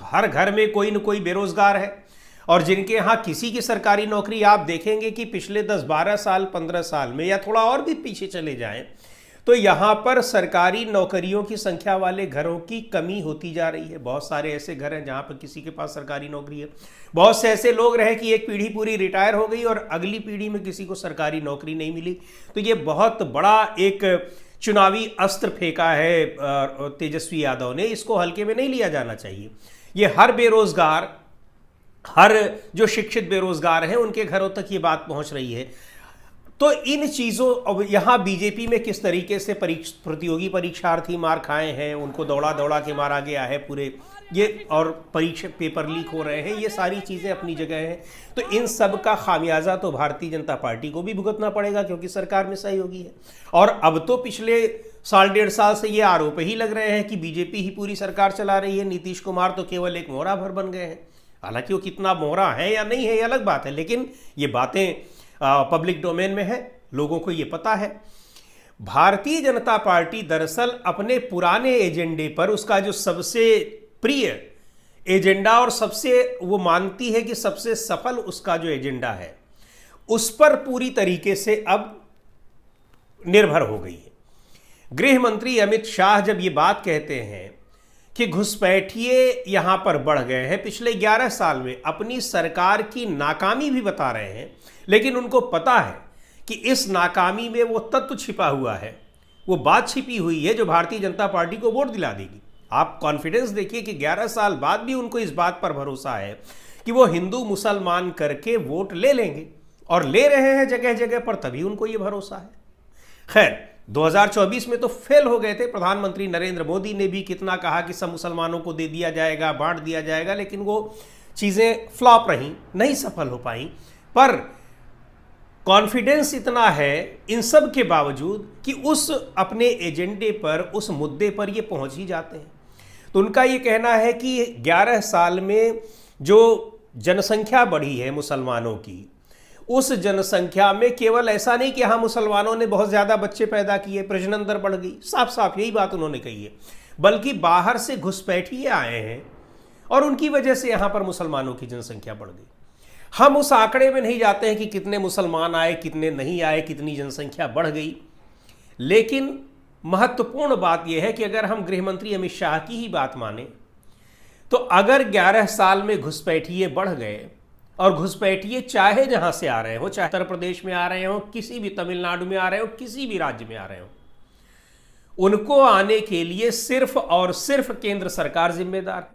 हर घर में कोई न कोई बेरोजगार है, और जिनके यहाँ किसी की सरकारी नौकरी, आप देखेंगे कि पिछले 10-12 साल 15 साल में, या थोड़ा और भी पीछे चले जाएं, तो यहाँ पर सरकारी नौकरियों की संख्या वाले घरों की कमी होती जा रही है। बहुत सारे ऐसे घर हैं जहाँ पर किसी के पास सरकारी नौकरी है। बहुत से ऐसे लोग रहे कि एक पीढ़ी पूरी रिटायर हो गई और अगली पीढ़ी में किसी को सरकारी नौकरी नहीं मिली। तो ये बहुत बड़ा एक चुनावी अस्त्र फेंका है तेजस्वी यादव ने, इसको हल्के में नहीं लिया जाना चाहिए। ये हर बेरोजगार, हर जो शिक्षित बेरोजगार हैं उनके घरों तक ये बात पहुंच रही है। तो इन चीज़ों, अब यहाँ बीजेपी में किस तरीके से प्रतियोगी परीक्षार्थी मार खाए हैं, उनको दौड़ा दौड़ा के मारा गया है पूरे ये, और परीक्षा पेपर लीक हो रहे हैं, ये सारी चीज़ें अपनी जगह हैं। तो इन सब का खामियाजा तो भारतीय जनता पार्टी को भी भुगतना पड़ेगा, क्योंकि सरकार में सहयोगी है। और अब तो पिछले साल 1.5 साल से ये आरोप ही लग रहे हैं कि बीजेपी ही पूरी सरकार चला रही है, नीतीश कुमार तो केवल एक मोहरा भर बन गए हैं। हालांकि वो कितना मोहरा है या नहीं है ये अलग बात है, लेकिन ये बातें पब्लिक डोमेन में है, लोगों को ये पता है। भारतीय जनता पार्टी दरअसल अपने पुराने एजेंडे पर, उसका जो सबसे प्रिय एजेंडा और सबसे वो मानती है कि सबसे सफल उसका जो एजेंडा है, उस पर पूरी तरीके से अब निर्भर हो गई है। गृह मंत्री अमित शाह जब ये बात कहते हैं कि घुसपैठिए यहां पर बढ़ गए हैं, पिछले 11 साल में अपनी सरकार की नाकामी भी बता रहे हैं, लेकिन उनको पता है कि इस नाकामी में वो तत्व छिपा हुआ है, वो बात छिपी हुई है जो भारतीय जनता पार्टी को वोट दिला देगी। आप कॉन्फिडेंस देखिए कि 11 साल बाद भी उनको इस बात पर भरोसा है कि वो हिंदू मुसलमान करके वोट ले लेंगे, और ले रहे हैं जगह जगह पर, तभी उनको ये भरोसा है। खैर, 2024 में तो फेल हो गए थे। प्रधानमंत्री नरेंद्र मोदी ने भी कितना कहा कि सब मुसलमानों को दे दिया जाएगा, बांट दिया जाएगा, लेकिन वो चीज़ें फ्लॉप रहीं, नहीं सफल हो पाई। पर कॉन्फिडेंस इतना है इन सब के बावजूद कि उस अपने एजेंडे पर, उस मुद्दे पर ये पहुंच ही जाते हैं। तो उनका ये कहना है कि 11 साल में जो जनसंख्या बढ़ी है मुसलमानों की, उस जनसंख्या में केवल ऐसा नहीं कि हाँ मुसलमानों ने बहुत ज़्यादा बच्चे पैदा किए, प्रजनन दर बढ़ गई, साफ साफ यही बात उन्होंने कही है, बल्कि बाहर से घुसपैठिए आए हैं और उनकी वजह से यहाँ पर मुसलमानों की जनसंख्या बढ़ गई। हम उस आंकड़े में नहीं जाते हैं कि कितने मुसलमान आए, कितने नहीं आए, कितनी जनसंख्या बढ़ गई, लेकिन महत्वपूर्ण बात यह है कि अगर हम गृह मंत्री अमित शाह की ही बात माने, तो अगर 11 साल में घुसपैठिए बढ़ गए, और घुसपैठिए चाहे जहां से आ रहे हो, चाहे उत्तर प्रदेश में आ रहे हो, किसी भी तमिलनाडु में आ रहे हो, किसी भी राज्य में आ रहे हो, उनको आने के लिए सिर्फ और सिर्फ केंद्र सरकार जिम्मेदार है।